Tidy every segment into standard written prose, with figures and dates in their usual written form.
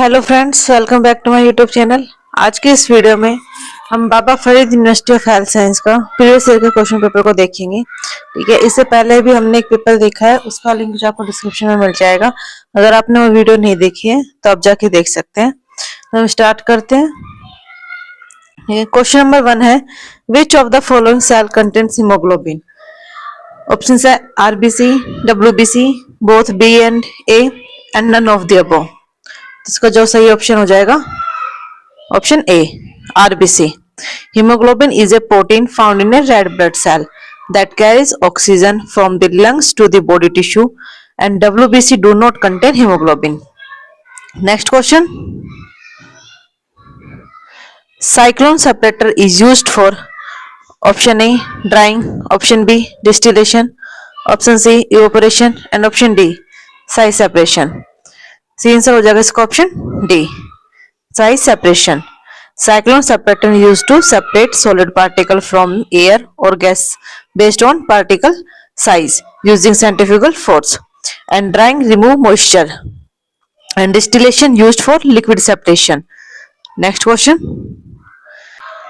Hello friends, welcome back to my YouTube channel. आज के इस वीडियो में हम Baba Farid university of health science का प्रीवियस ईयर के क्वेश्चन पेपर को देखेंगे। ठीक है, इससे पहले भी हमने एक पेपर देखा है, उसका लिंक जो आपको डिस्क्रिप्शन में मिल जाएगा। अगर आपने वो वीडियो नहीं देखी है तो आप जाके देख सकते हैं। तो हम स्टार्ट करते हैं। क्वेश्चन नंबर 1 है, which of the following cell contains hemoglobin? Option है RBC, WBC, both B and A and none of the above. इसका जो सही ऑप्शन हो जाएगा option A, RBC. hemoglobin is a protein found in a red blood cell that carries oxygen from the lungs to the body tissue, and WBC do not contain hemoglobin. Next question. Cyclone separator is used for option A, drying, option B, distillation, option C, evaporation, and option D, size separation. C answer हो जाएगा इसका option D, size separation. Cyclone separator used to separate solid particle from air or gas based on particle size using centrifugal force, and drying remove moisture, and distillation used for liquid separation. Next question.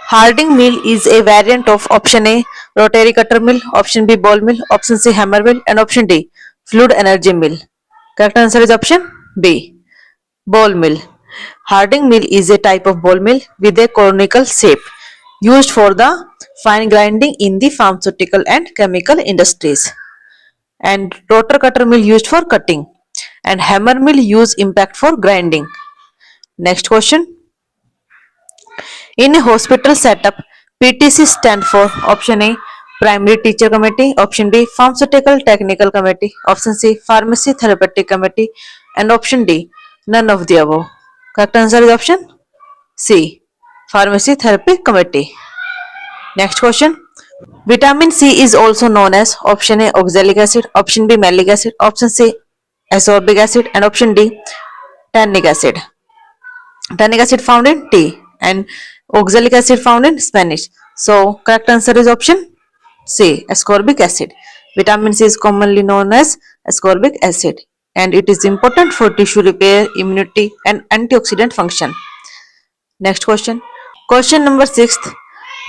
Harding mill is a variant of option A, rotary cutter mill, option B, ball mill, option C, hammer mill, and option D, fluid energy mill. Correct answer is option B, ball mill. Harding mill is a type of ball mill with a conical shape used for the fine grinding in the pharmaceutical and chemical industries, and rotor cutter mill used for cutting, and hammer mill use impact for grinding. Next question. In a hospital setup, PTC stand for option A, Primary Teacher Committee, option B, Pharmaceutical Technical Committee, option C, Pharmacy Therapeutic Committee, and option D, none of the above. Correct answer is option C, Pharmacy Therapy Committee. Next question. Vitamin C is also known as option A, oxalic acid, option B, malic acid, option C, ascorbic acid, and option D, tannic acid. Tannic acid found in tea and oxalic acid found in Spanish. So correct answer is option C, ascorbic acid. Vitamin C is commonly known as ascorbic acid, and it is important for tissue repair, immunity, and antioxidant function. Next question. Question number 6.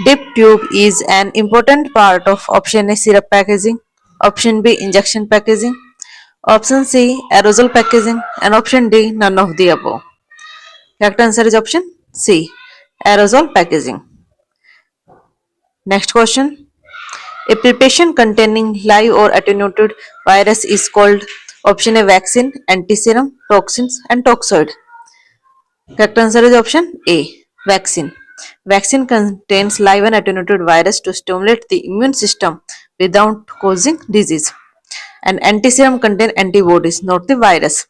Dip tube is an important part of option A, syrup packaging, option B, injection packaging, option C, aerosol packaging, and option D, none of the above. Correct answer is option C, aerosol packaging. Next question. A preparation containing live or attenuated virus is called option A, vaccine, antiserum, toxins, and toxoid. Correct answer is option A, vaccine. Vaccine contains live and attenuated virus to stimulate the immune system without causing disease, and antiserum contain antibodies, not the virus.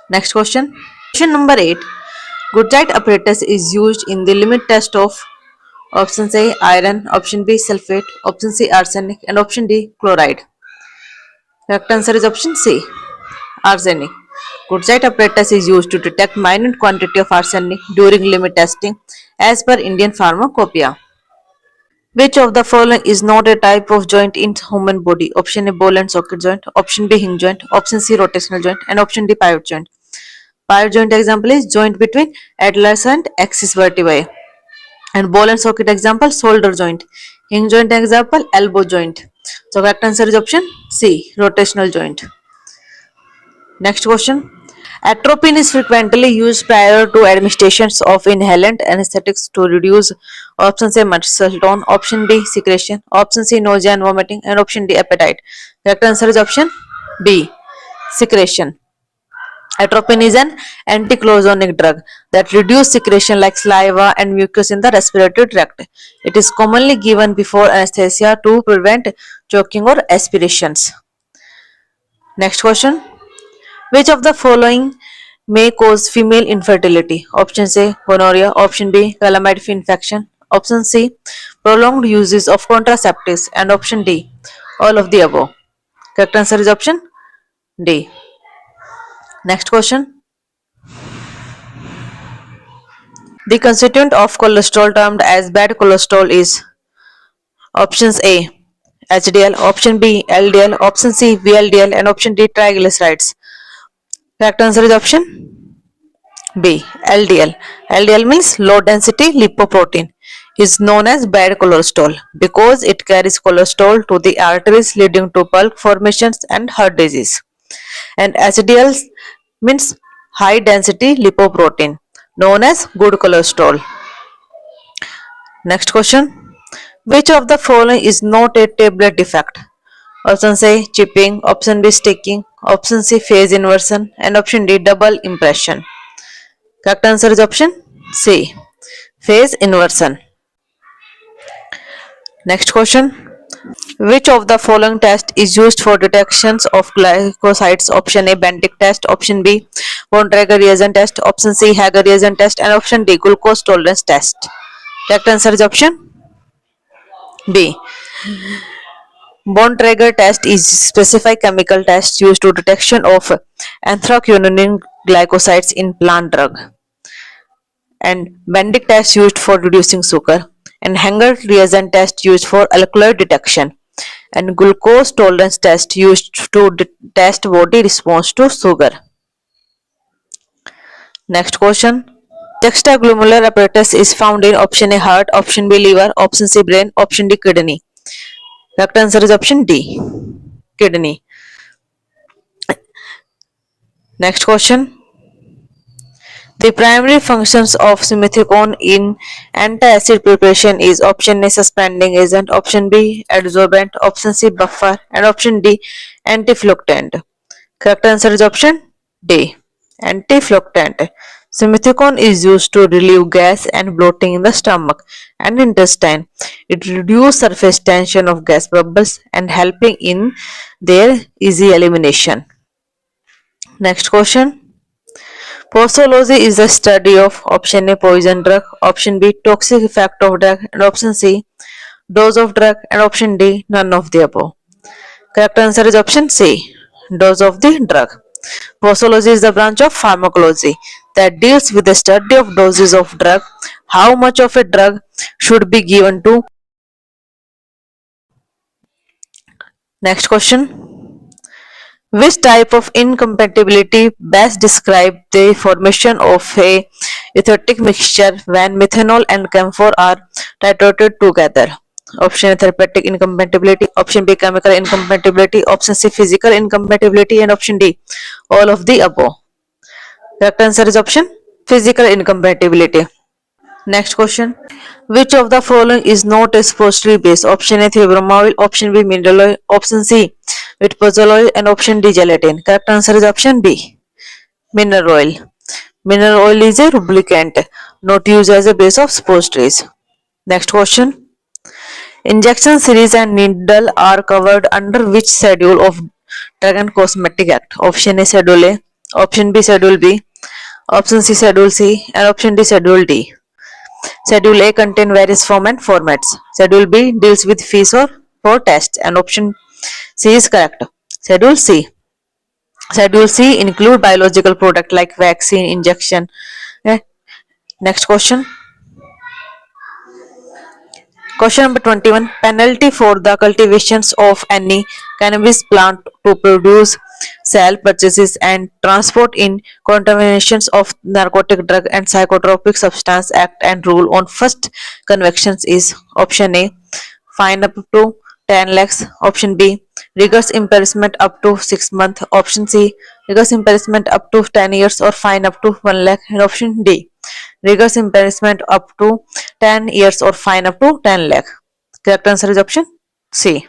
Next question. Question number 8. Guttite apparatus is used in the limit test of option A, iron, option B, sulfate, option C, arsenic, and option D, chloride. Correct answer is option C, arsenic. Guttite apparatus is used to detect minute quantity of arsenic during limit testing as per Indian Pharmacopoeia. Which of the following is not a type of joint in human body? Option A, ball and socket joint, option B, hinge joint, option C, rotational joint, and option D, pivot joint. Pivot joint example is joint between atlas and axis vertebrae, and ball and socket example, shoulder joint. Hinge joint example, elbow joint. So correct answer is option C, rotational joint. Next question. Atropine is frequently used prior to administrations of inhalant anesthetics to reduce option A, muscle tone, option B, secretion, option C, nausea and vomiting, and option D, appetite. Correct answer is option B, secretion. Atropine is an anticlosonic drug that reduces secretion like saliva and mucus in the respiratory tract. It is commonly given before anesthesia to prevent choking or aspirations. Next question. Which of the following may cause female infertility? Option A, gonorrhea, option B, calamity infection, option C, prolonged uses of contraceptives, and option D, all of the above. Correct answer is option D. Next question. The constituent of cholesterol termed as bad cholesterol is options A, HDL, option B, LDL, option C, VLDL, and option D, triglycerides. Correct answer is option B. LDL. LDL means low density lipoprotein is known as bad cholesterol because it carries cholesterol to the arteries leading to bulk formations and heart disease. And HDL means high density lipoprotein known as good cholesterol. Next question. Which of the following is not a tablet defect? Option A chipping, option B sticking, option C phase inversion, and option D double impression. Correct answer is option C phase inversion. Next question. Which of the following test is used for detections of glycosides? Option A Bendick test, option B Bontrager reagent test, option C Hager reagent test, and option D glucose tolerance test. Correct answer is option B. Bontrager test is specific chemical test used to detection of anthraquinone glycosides in plant drug. And Bendick test used for reducing sugar, and Hanger reagent test used for alkaloid detection, and glucose tolerance test used to test body response to sugar. Next question. Juxtaglomerular apparatus is found in option A heart, option B liver, option C brain, option D kidney. Correct answer is option D kidney. Next question. The primary functions of simethicone in antacid preparation is option A suspending agent, option B adsorbent, option C buffer, and option D antifluctuant. Correct answer is option D antifluctuant. Simethicone is used to relieve gas and bloating in the stomach and intestine. It reduces surface tension of gas bubbles and helping in their easy elimination. Next question. Posology is the study of option A poison drug, option B toxic effect of drug, and option C dose of drug, and option D none of the above. Correct answer is option C dose of the drug. Posology is the branch of pharmacology that deals with the study of doses of drug, how much of a drug should be given to. Next question. Which type of incompatibility best describes the formation of a acidic mixture when methanol and camphor are titrated together? Option A therapeutic incompatibility, option B chemical incompatibility, option C physical incompatibility, and option D all of the above. Correct answer is option physical incompatibility. Next question. Which of the following is not a suppository base? Option A theobromine, option B mineral oil, option C vitpozole oil, and option D gelatin. Correct answer is option B mineral oil. Mineral oil is a lubricant not used as a base of suppositories. Next question. Injection series and needle are covered under which schedule of Drug and Cosmetic Act? Option A Schedule A, option B Schedule B, option C Schedule C, and option D Schedule D. Schedule A contains various form and formats. Schedule B deals with fees or for tests, and option C is correct. Schedule C. Schedule C include biological product like vaccine, injection. Next question. Question number 21. Penalty for the cultivations of any cannabis plant to produce, sell, purchases, and transport in contaminations of Narcotic Drug and Psychotropic Substance Act and Rule on First Convictions is option A. Fine up to 10 lakhs. Option B. Rigorous imprisonment up to 6 months. Option C. Rigorous imprisonment up to 10 years or fine up to 1 lakh. And option D. Rigorous imprisonment up to 10 years or fine up to 10 lakh. Correct answer is option C.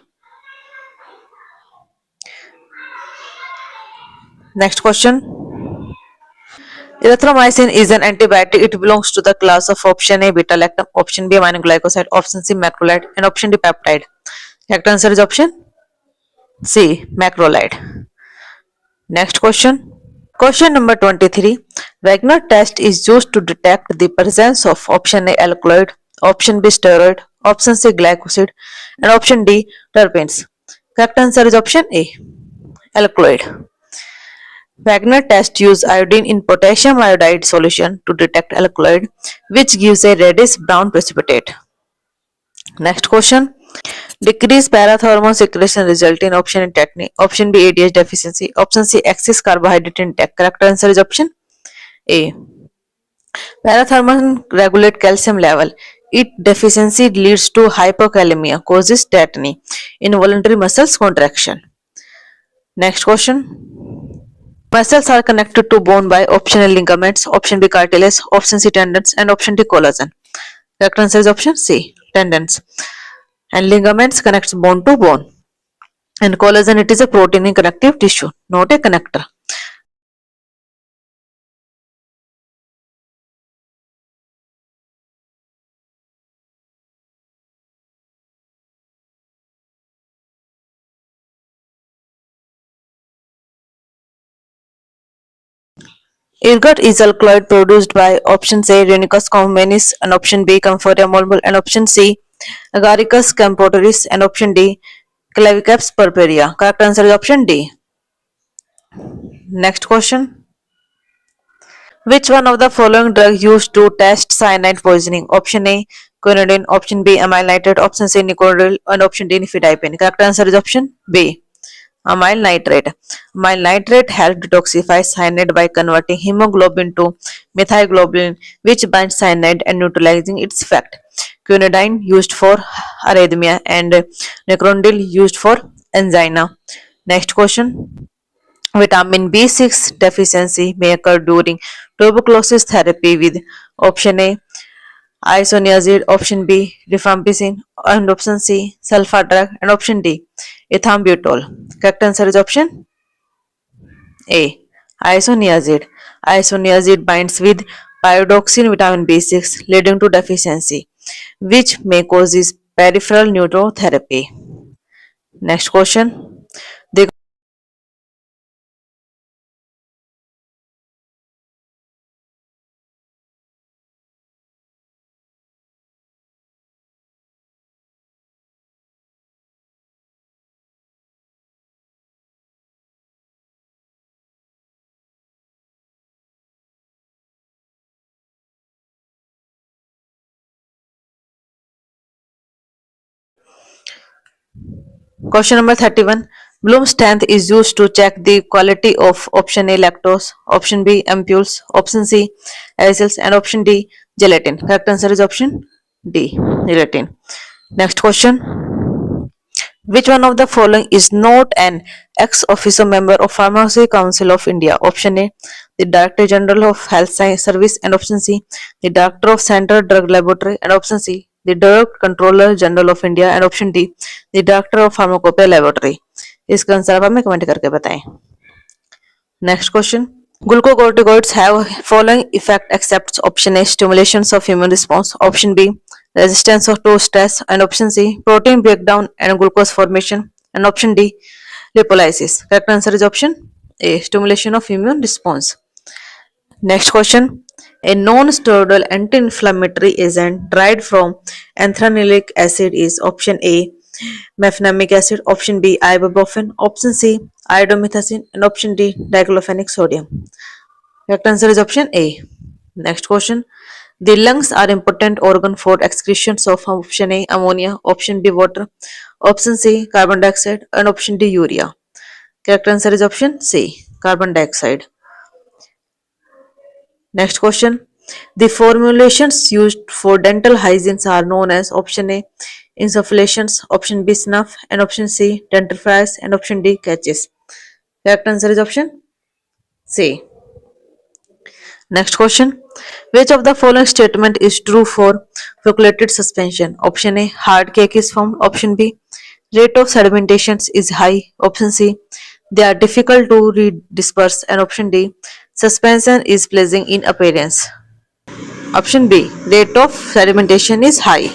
Next question. Erythromycin is an antibiotic. It belongs to the class of option A beta-lactam, option B aminoglycoside, option C macrolide, and option D peptide. Correct answer is option C macrolide. Next question. Question number 23. Wagner test is used to detect the presence of option A alkaloid, option B steroid, option C glycoside, and option D terpenes. Correct answer is option A alkaloid. Wagner test use iodine in potassium iodide solution to detect alkaloid, which gives a reddish brown precipitate. Next question. Decreased parathormone secretion result in option A tetany, option B ADH deficiency, option C excess carbohydrate intake. Correct answer is option A Parathormone regulate calcium level. Its deficiency leads to hypokalemia, causes tetany, involuntary muscles contraction. Next question. Muscles are connected to bone by option A ligaments, option B cartilage, option C tendons, and option D collagen. Correct answer is option C, tendons. And ligaments connects bone to bone. And collagen, it is a protein in connective tissue, not a connector. Ergot is alkaloid produced by option A Rhenicus communis and option B Camphoria molbul and option C Agaricus campoteris and option D Clavicaps purpurea. Correct answer is option D. Next question. Which one of the following drug used to test cyanide poisoning? Option A quinidine, option B amyl nitrate, option C nicodil and option D nifedipine. Correct answer is option B. Amyl nitrate. Amyl nitrate helps detoxify cyanide by converting hemoglobin to methyglobin, which binds cyanide and neutralizing its effect. Quinidine used for arrhythmia and nicodil used for angina. Next question. Vitamin B6 deficiency may occur during tuberculosis therapy with option A isoniazid, option B rifampicin, and option C sulfa drug, and option D ethambutol. Correct answer is option A isoniazid. Isoniazid binds with pyridoxine vitamin B6 leading to deficiency, which may cause peripheral neurotherapy. Next question. The Question number 31. Bloom's strength is used to check the quality of option A lactose, option B ampoules, option C acyls, and option D gelatin. Correct answer is option D gelatin. Next question. Which one of the following is not an ex officio member of Pharmacy Council of India? Option A, the Director General of Health Science Service, and option C, the Director of Central Drug Laboratory, and option C, the Drug Controller General of India, and option D, the Director of Pharmacopoeia Laboratory. इसका answer आप हमें comment करके बताएं. Next question. Glucocorticoids have following effect except option A stimulations of immune response, option B resistance to stress, and option C protein breakdown and glucose formation, and option D lipolysis. Correct answer is option A stimulation of immune response. Next question. A non-steroidal anti-inflammatory agent derived from anthracnonic acid is option A mefenamic acid, option B ibuprofen, option C iodomethacin, and option D diclofenac sodium. Correct answer is option A. Next question. The lungs are important organ for excretions of option A ammonia, option B water, option C carbon dioxide, and option D urea. Correct answer is option C carbon dioxide. Next question. The formulations used for dental hygiene are known as option A insufflations, option B snuff, and option C dentifrice, and option D catches. Correct answer is option C. Next question. Which of the following statement is true for flocculated suspension? Option A hard cake is formed, option B rate of sedimentations is high, option C they are difficult to disperse, and option D suspension is pleasing in appearance. Option B rate of sedimentation is high.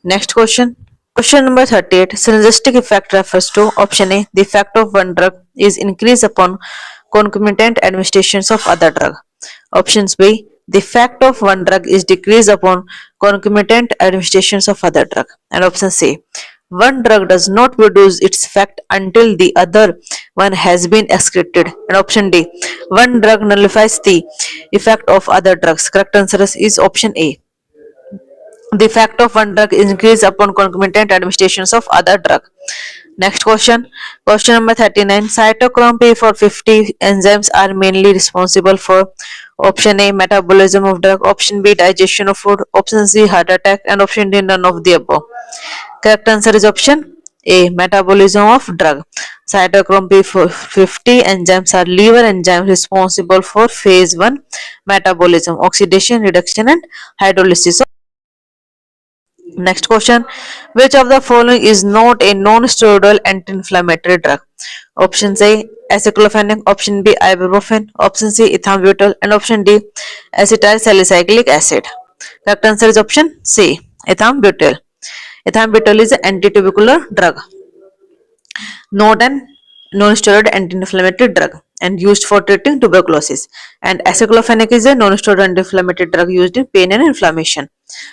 Next question. Question number 38. Synergistic effect refers to option A the effect of one drug is increased upon concomitant administrations of other drug. Options B the effect of one drug is decreased upon concomitant administrations of other drug. And option C one drug does not produce its effect until the other one has been excreted. And option D one drug nullifies the effect of other drugs. Correct answer is option A. The effect of one drug is increased upon concomitant administrations of other drug. Next question. Question number 39. Cytochrome P450 enzymes are mainly responsible for Option A, metabolism of drug. Option B, digestion of food. Option C, heart attack. And option D, none of the above. Correct answer is option A, metabolism of drug. Cytochrome P50 enzymes are liver enzymes responsible for phase 1 metabolism, oxidation, reduction, and hydrolysis. Next question. Which of the following is not a non-steroidal anti-inflammatory drug? Options A, aceclofenac. Option B, ibuprofen. Option C, ethambutol. And option D, acetyl salicylic acid. Correct answer is option C, ethambutol. Ethambutol is an antitubercular drug, not an non-steroid anti-inflammatory drug, and used for treating tuberculosis. And aceclofenac is a non-steroid anti-inflammatory drug used in pain and inflammation.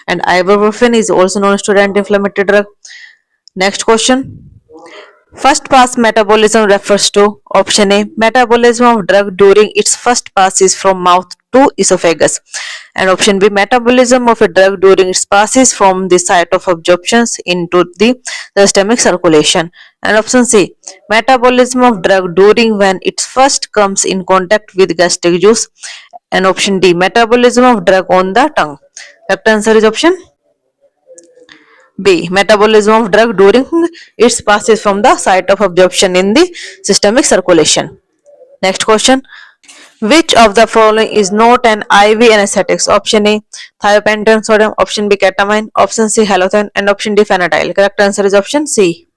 And ibuprofen is also non-steroid anti-inflammatory drug. Next question. First pass metabolism refers to option A, metabolism of drug during its first pass is from mouth to esophagus, and option B, metabolism of a drug during its passes from the site of absorptions into the systemic circulation, and option C, metabolism of drug during when it first comes in contact with gastric juice, and option D, metabolism of drug on the tongue. Correct answer is option B, metabolism of drug during its passes from the site of absorption in the systemic circulation. Next question. Which of the following is not an IV anesthetics? Option A, thiopentane sodium. Option B, ketamine. Option C, halothane. And option D, phenytoin. Correct answer is option C,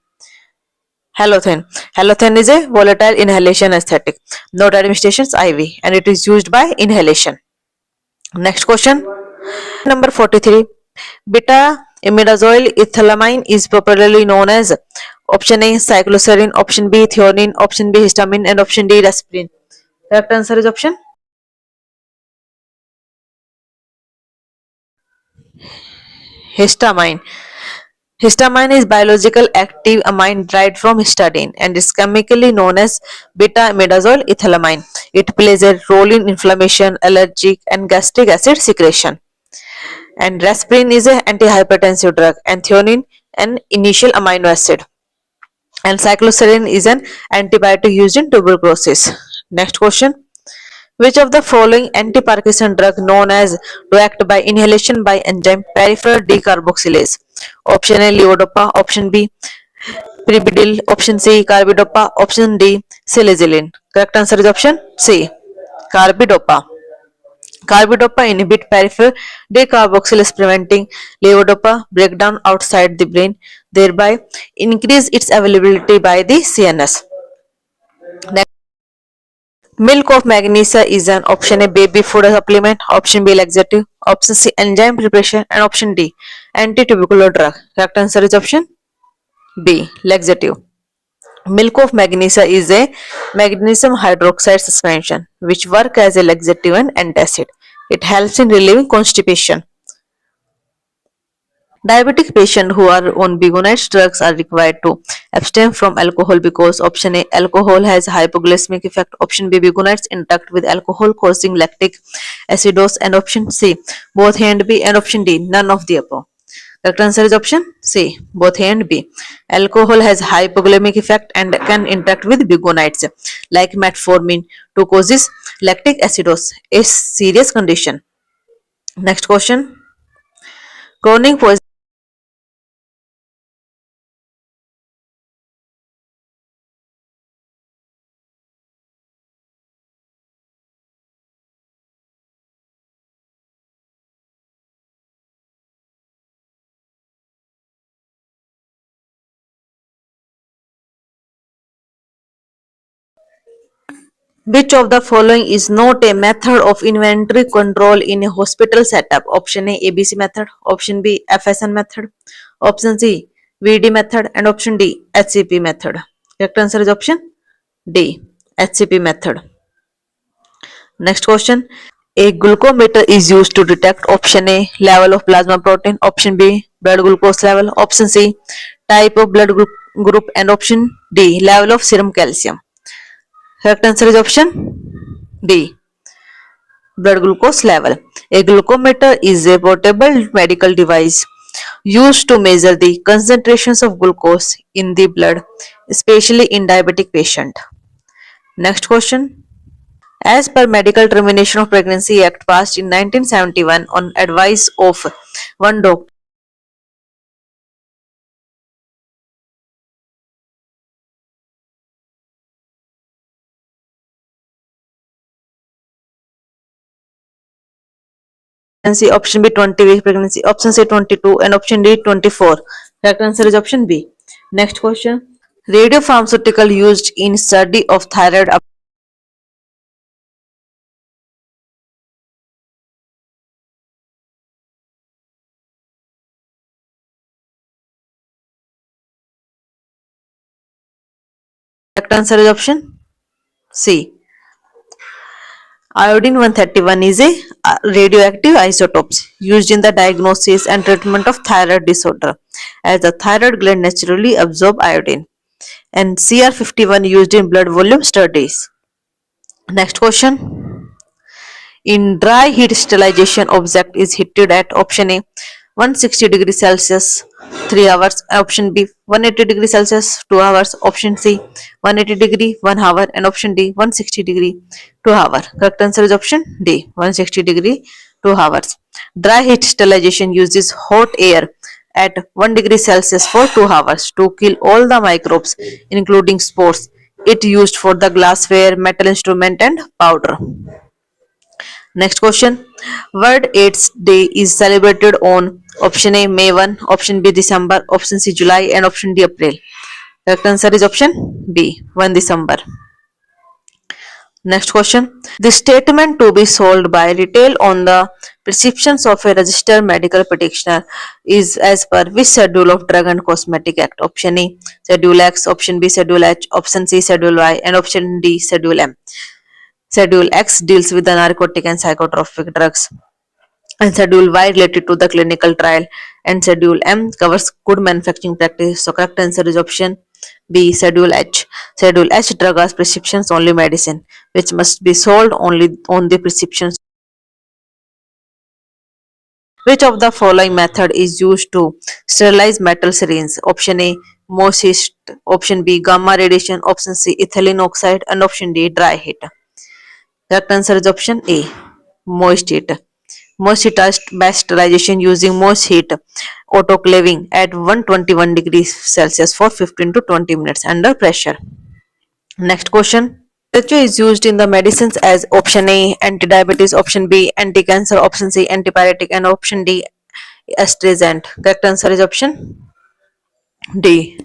halothane. Halothane is a volatile inhalation anesthetic, not administrations IV, and it is used by inhalation. Next question. Number 43. Beta imidazole ethylamine is popularly known as option A, cycloserine. Option B, theanine. Option B, histamine. And option D, aspirin. Correct answer is option histamine. Histamine is biological active amine derived from histidine and is chemically known as beta-imidazole ethylamine. It plays a role in inflammation, allergic, and gastric acid secretion. And aspirin is an antihypertensive drug, and theanine an initial amino acid. And cycloserine is an antibiotic used in tuberculosis. Next question. Which of the following anti-Parkinson drug known as to act by inhalation by enzyme peripheral decarboxylase? Option A, levodopa. Option B, pyridine. Option C, carbidopa. Option D, silazolin. Correct answer is option C, carbidopa. Carbidopa inhibit peripheral decarboxylase, preventing levodopa breakdown outside the brain, thereby increase its availability by the CNS. Next. Milk of magnesia is an option A, baby food supplement. Option B, laxative. Option C, enzyme preparation. And option D, anti-tubercular drug. Correct answer is option B, laxative. Milk of magnesia is a magnesium hydroxide suspension which work as a laxative and antacid. It helps in relieving constipation. Diabetic patients who are on Begonite drugs are required to abstain from alcohol because option A, alcohol has hypoglycemic effect. Option B, Begonites interact with alcohol causing lactic acidosis. And option C, both A and B. And option D, none of the above. Correct answer is option C, both A and B. Alcohol has hypoglycemic effect and can interact with Begonites like metformin to causes lactic acidosis, a serious condition. Next question. Chronic poisoning. Which of the following is not a method of inventory control in a hospital setup? Option A, ABC method. Option B, FSN method. Option C, VD method. And option D, HCP method. Correct answer is option D, HCP method. Next question. A glucometer is used to detect option A, level of plasma protein. Option B, blood glucose level. Option C, type of blood group. And option D, level of serum calcium. Correct answer is option D, blood glucose level. A glucometer is a portable medical device used to measure the concentrations of glucose in the blood, especially in diabetic patient. Next question. As per Medical Termination of Pregnancy Act passed in 1971 on advice of one doctor, pregnancy option B 20 weeks pregnancy, option C 22 and option D 24. Correct answer is option B. Next question. Radiopharmaceutical used in study of thyroid correct answer is option C. Iodine 131 is a radioactive isotopes used in the diagnosis and treatment of thyroid disorder, as the thyroid gland naturally absorb iodine, and Cr51 used in blood volume studies. Next question. In dry heat sterilization, object is heated at option A 160 degrees Celsius 3 hours, option B 180 degrees Celsius 2 hours, option C 180 degree 1 hour, and option D 160 degree 2 hour. Correct answer is option D 160 degree 2 hours. Dry heat sterilization uses hot air at 1 degree Celsius for 2 hours to kill all the microbes including spores. It used for the glassware, metal instrument and powder. Next question. World AIDS Day is celebrated on option A May 1, option B December, option C July, and option D April. Correct answer is option B 1 December. Next question. The statement to be sold by retail on the prescriptions of a registered medical practitioner is as per which schedule of Drug and Cosmetic Act? Option A Schedule X, option B Schedule H, option C Schedule Y, and option D Schedule M. Schedule X deals with the narcotic and psychotropic drugs, and Schedule Y related to the clinical trial, and Schedule M covers good manufacturing practice. So correct answer is option B Schedule H. Schedule H drug as prescriptions only medicine which must be sold only on the prescriptions. Which of the following method is used to sterilize metal syringes? Option A Morse heat, option B gamma radiation, option C ethylene oxide, and option D dry heat. Correct answer is option A moist heat. Moist heat best sterilization using moist heat autoclaving at 121 degrees Celsius for 15 to 20 minutes under pressure. Next question. WHO is used in the medicines as option A anti-diabetes, option B anti-cancer, option C antipyretic, and option D astringent. Correct answer is option D.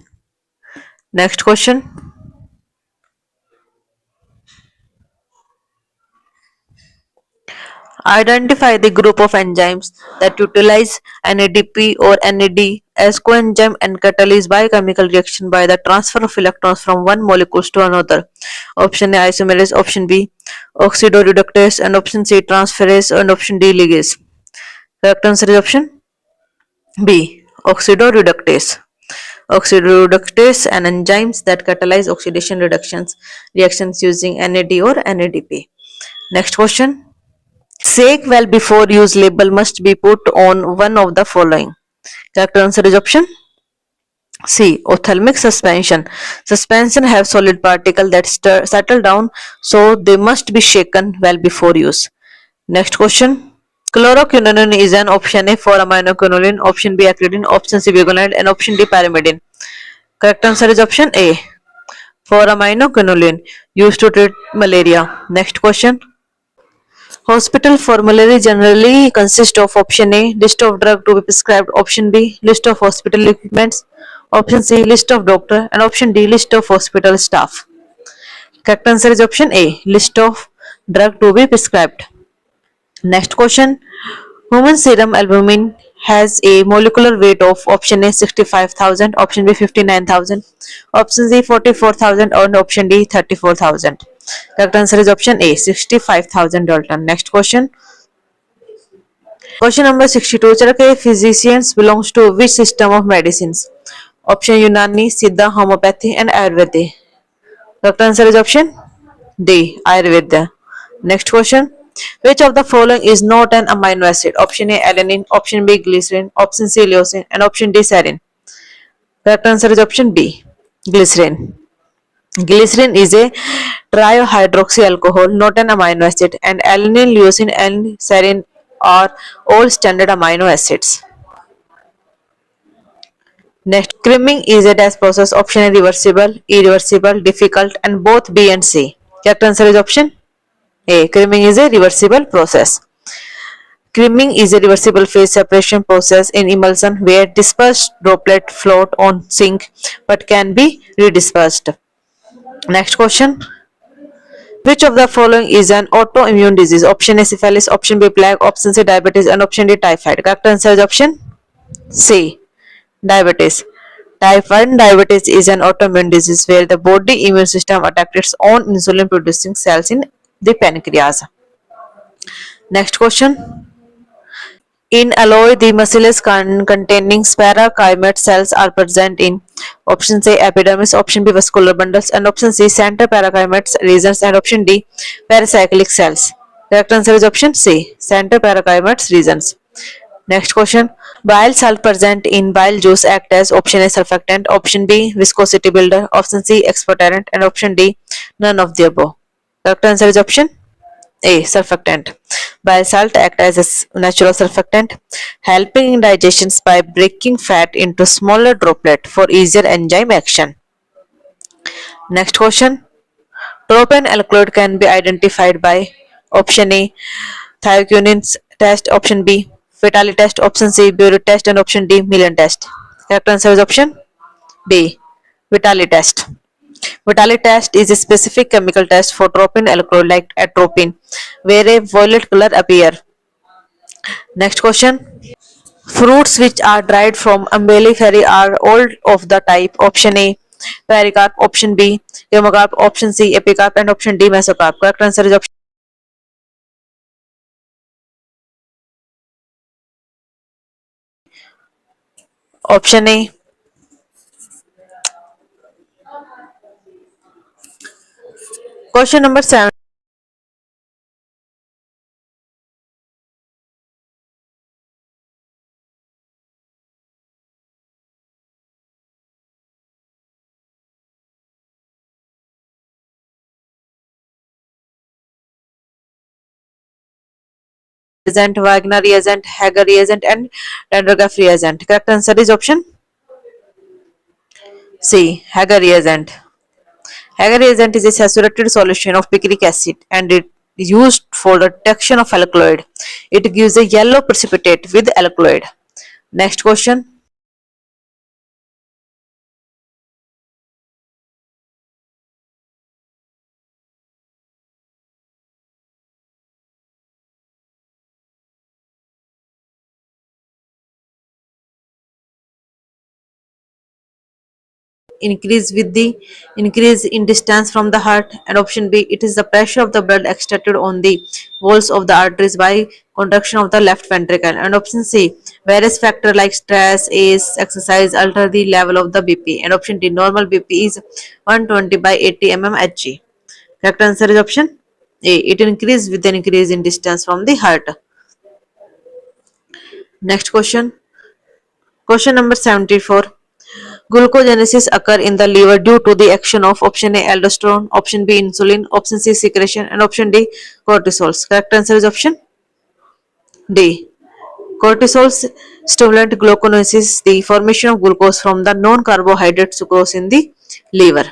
Next question. Identify the group of enzymes that utilize NADP or NAD as coenzyme and catalyze biochemical reaction by the transfer of electrons from one molecule to another. Option A isomerase, option B oxidoreductase, and option C transferase, and option D ligase. Correct answer is option B oxidoreductase. Oxidoreductase and enzymes that catalyze oxidation reactions using NAD or NADP. Next question. Shake well before use label must be put on one of the following. Correct answer is option C. Ophthalmic suspension. Suspension have solid particle that settle down, so they must be shaken well before use. Next question. Chloroquine is an option A for aminoquinoline, option B acridine, option C biguanide, and option D pyrimidine. Correct answer is option A for aminoquinoline used to treat malaria. Next question. Hospital formulary generally consist of option A list of drug to be prescribed, option B list of hospital equipments, option C list of doctor, and option D list of hospital staff. Correct answer is option A list of drug to be prescribed. Next question. Human serum albumin has a molecular weight of option A 65,000, option B 59,000, option C 44,000, and option D 34,000. Correct answer is option A 65,000 Dalton. Next question. Question number 62. Charake physicians belongs to which system of medicines? Option Unani, Siddha, Homeopathy, and Ayurveda. Correct answer is option D Ayurveda. Next question. Which of the following is not an amino acid? Option A alanine, option B glycerin, option C leucine, and option D serine. Correct answer is option B glycerin. Glycerin is a trihydroxy alcohol, not an amino acid, and alanine, leucine, and serine are all standard amino acids. Next, crimming is a dash process. Option A reversible, irreversible, difficult, and both B and C. Correct answer is option A. Crimming is a reversible process. Crimming is a reversible phase separation process in emulsion where dispersed droplets float on sink but can be redispersed. Next question. Which of the following is an autoimmune disease? Option A syphilis, option B plague, option C diabetes, and option D typhoid. Correct answer is option C. Diabetes. Type 1 diabetes is an autoimmune disease where the body immune system attacks its own insulin producing cells in the pancreas. Next question. In alloy, the muscles containing parachimet cells are present in option A epidermis, option B vascular bundles, and option C center parachimet regions, and option D pericyclic cells. Correct answer is option C center parachimet regions. Next question. Bile salt present in bile juice act as option A surfactant, option B viscosity builder, option C expectorant, and option D none of the above. Correct answer is option A. Surfactant. Bile salt act as a natural surfactant, helping in digestion by breaking fat into smaller droplet for easier enzyme action. Next question. Tropane alkaloid can be identified by option A. Thiokinase test, option B. Vitali test, option C. Bureau test, and option D. Million test. Correct answer is option B. Vitali test. Vitali test is a specific chemical test for tropine alkaloid like atropine, where a violet color appear. Next question. Fruits which are dried from umbelliferae are all of the type option A pericarp, option B chemocarp, option C epicarp, and option D mesocarp. Correct answer is option A. Question number 7. Reagent, Wagner reagent, Hager reagent, and Vandergraaf reagent. Correct answer is option C. Hager reagent. Hager reagent is a saturated solution of picric acid and it is used for the detection of alkaloid. It gives a yellow precipitate with alkaloid. Next question. Increase with the increase in distance from the heart, and option B it is the pressure of the blood extracted on the walls of the arteries by contraction of the left ventricle, and option C various factors like stress, age, exercise alter the level of the BP, and option D normal BP is 120 by 80 mmHg. Correct answer is option A. It increases with an increase in distance from the heart. Next question. Question number 74. Glucogenesis occur in the liver due to the action of option A aldosterone, option B insulin, option C secretion, and option D cortisols. Correct answer is option D. Cortisols stimulate gluconesis, the formation of glucose from the non-carbohydrate sucrose in the liver.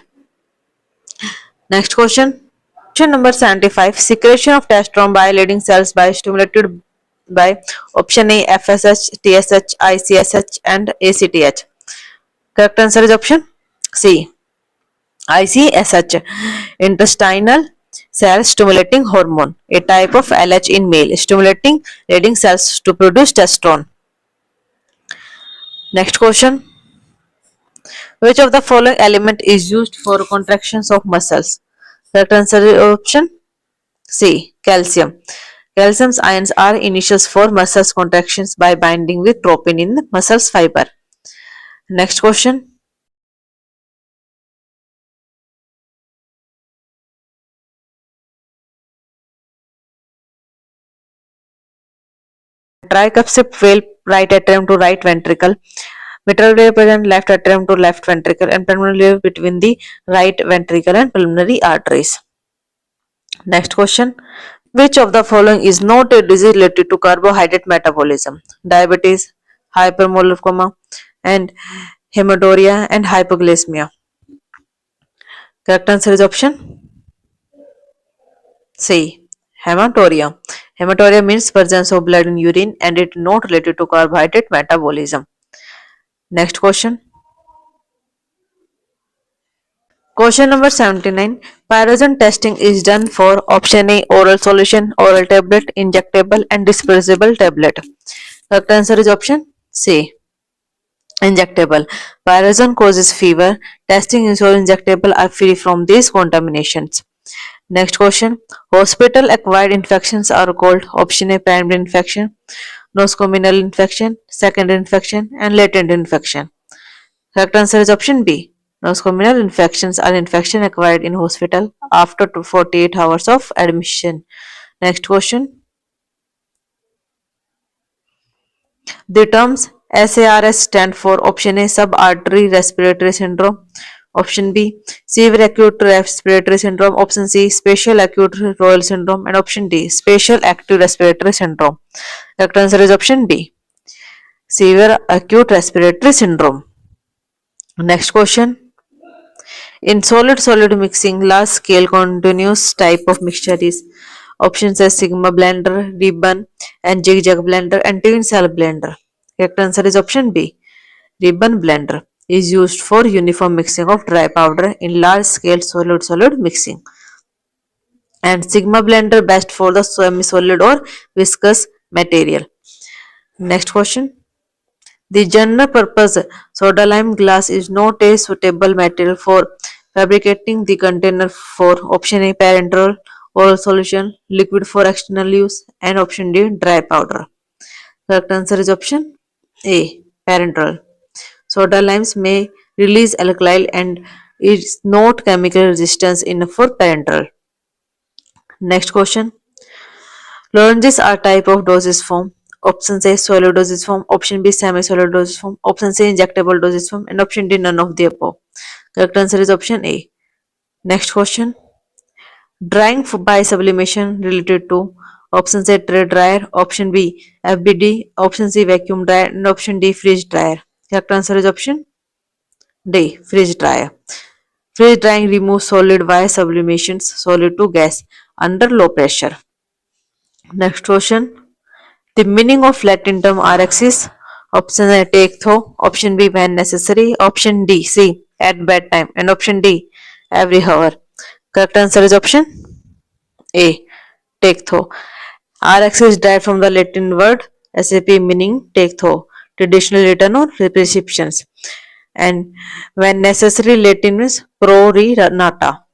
Next question. Question number 75. Secretion of testosterone by leading cells by stimulated by option A FSH, TSH, ICSH, and ACTH. Correct answer is option C. ICSH, intestinal cell stimulating hormone, a type of LH in male, stimulating leading cells to produce testosterone. Next question. Which of the following element is used for contractions of muscles? Correct answer is option C. Calcium. Calcium's ions are initials for muscles contractions by binding with tropin in the muscles fiber. Next question. Tricuspid valve right atrium to right ventricle. Mitral valve present left atrium to left ventricle and pulmonary valve between the right ventricle and pulmonary arteries. Next question. Which of the following is not a disease related to carbohydrate metabolism? Diabetes, hypermolar coma, and hematuria and hypoglycemia. Correct answer is option C. Hematuria. Hematuria means presence of blood in urine and it not related to carbohydrate metabolism. Next question. Question number 79. Pyrogen testing is done for option A oral solution, oral tablet, injectable and dispersible tablet. Correct answer is option C. Injectable. Pyrogen causes fever. Testing ensures injectable are free from these contaminations. Next question. Hospital acquired infections are called option A primary infection, nosocomial infection, secondary infection, and latent infection. Correct answer is option B. Nosocomial infections are infection acquired in hospital after 48 hours of admission. Next question. The terms SARS stand for option A subartery respiratory syndrome, option B severe acute respiratory syndrome, option C special acute royal syndrome, and option D special active respiratory syndrome. Correct answer is option B severe acute respiratory syndrome. Next question. In solid-solid mixing, large-scale continuous type of mixture is options as Sigma blender, ribbon, and zigzag blender, and twin cell blender. Correct answer is option B. Ribbon blender is used for uniform mixing of dry powder in large-scale solid-solid mixing, and Sigma blender best for the semi-solid or viscous material. Next question. The general purpose soda lime glass is not a suitable material for fabricating the container for option A parenteral oral solution, liquid for external use, and option D dry powder. Correct answer is option A parenteral. Soda limes may release alkyl and is not chemical resistance enough for parenteral. Next question. Lozenges are type of dosage form. Option A solid dosage form, option B semi-solid dosage form, option C injectable dosage form, and option D none of the above. Correct answer is option A. Next question. Drying by sublimation related to option A tray dryer, option B FBD, option C vacuum dryer, and option D fridge dryer. Correct answer is option D fridge dryer. Fridge drying removes solid via sublimations solid to gas under low pressure. Next question. The meaning of Latin term Rx is option A take though, option B when necessary, option D C at bedtime, and option D every hour. Correct answer is option A take though. Rx is derived from the Latin word SAP meaning take though, traditional written or prescriptions. And when necessary Latin means pro re nata,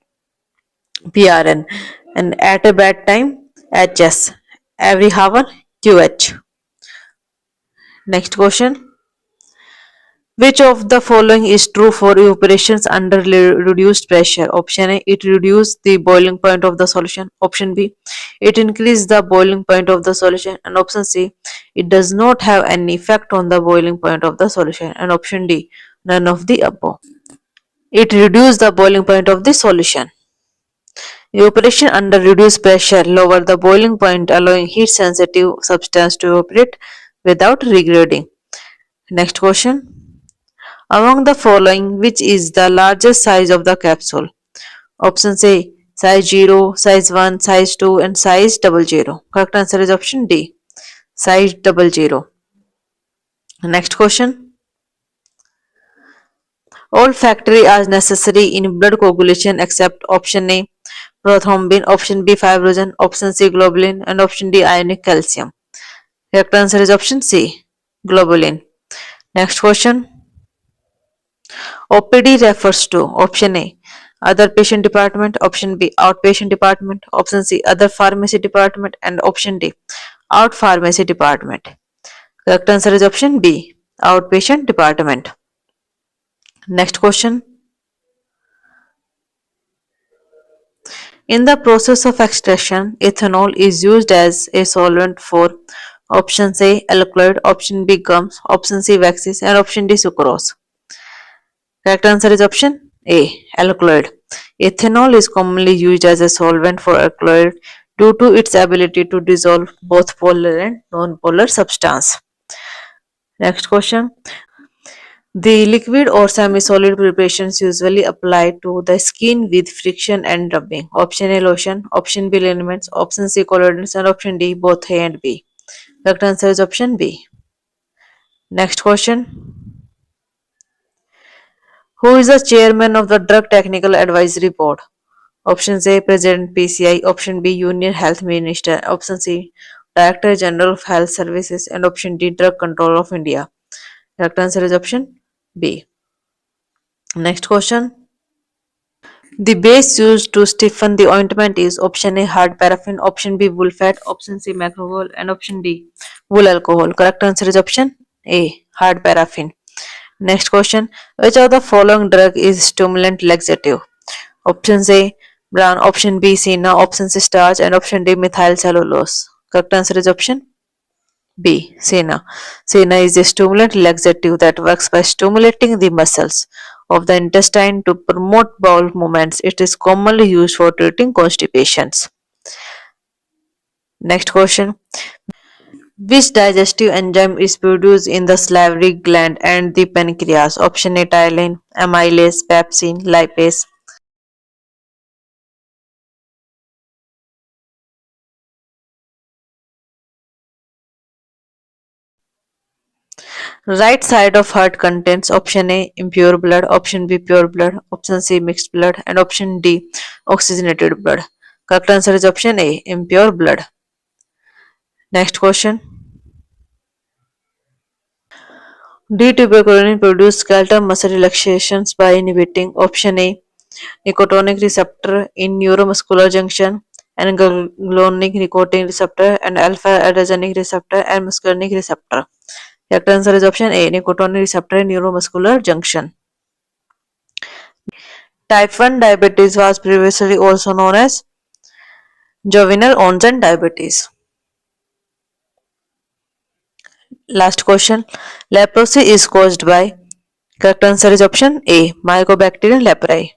PRN, and at a bad time HS, every hour QH. Next question. Which of the following is true for evaporations under reduced pressure? Option A, it reduces the boiling point of the solution. Option B, it increases the boiling point of the solution. And option C, it does not have any effect on the boiling point of the solution. And option D, none of the above. It reduces the boiling point of the solution. Evaporation under reduced pressure lower the boiling point, allowing heat sensitive substance to evaporate without degrading. Next question. Among the following, which is the largest size of the capsule? Options A, size 0, size 1, size 2, and size 00. Correct answer is option D, size 00. Next question. All factory are necessary in blood coagulation except option A, prothrombin, option B, fibrinogen, option C, globulin, and option D, ionic calcium. Correct answer is option C, globulin. Next question. OPD refers to option A, other patient department, option B, outpatient department, option C, other pharmacy department, and option D, out pharmacy department. Correct answer is option B, outpatient department. Next question. In the process of extraction, ethanol is used as a solvent for Option A alkaloid, option B gums, option C waxes, and option D sucrose. Correct answer is option A alkaloid. Ethanol is commonly used as a solvent for alkaloid due to its ability to dissolve both polar and non-polar substance. Next question. The liquid or semi-solid preparations usually applied to the skin with friction and rubbing. Option A lotion, option B liniments, option C colorants, and option D both A and B. Correct answer is option B. Next question. Who is the chairman of the Drug Technical Advisory Board? Option A President PCI, option B Union Health Minister, option C Director General of Health Services, and option D Drug Control of India. Correct answer is option B. Next question. The base used to stiffen the ointment is option A hard paraffin, option B wool fat, option C macrobol, and option D wool alcohol. Correct answer is option A hard paraffin. Next question. Which of the following drug is stimulant laxative? Option A brown, option B senna, option C starch, and option D methyl cellulose. Correct answer is option B. Senna. Senna is a stimulant laxative that works by stimulating the muscles of the intestine to promote bowel movements. It is commonly used for treating constipations. Next question. Which digestive enzyme is produced in the salivary gland and the pancreas? Option A tyline, amylase, pepsin, lipase. Right side of heart contains option A impure blood, option B pure blood, option C mixed blood, and option D oxygenated blood. Correct answer is option A impure blood. Next question. D-tuberculin produce skeletal muscle relaxations by inhibiting option A nicotinic receptor in neuromuscular junction and glutonic nicotinic receptor and alpha adrenergic receptor and muscarinic receptor. Correct answer is option A nicotinic receptor in neuromuscular junction. Type 1 diabetes was previously also known as juvenile onset diabetes. Last question. Leprosy is caused by. Correct answer is option A Mycobacterium leprae.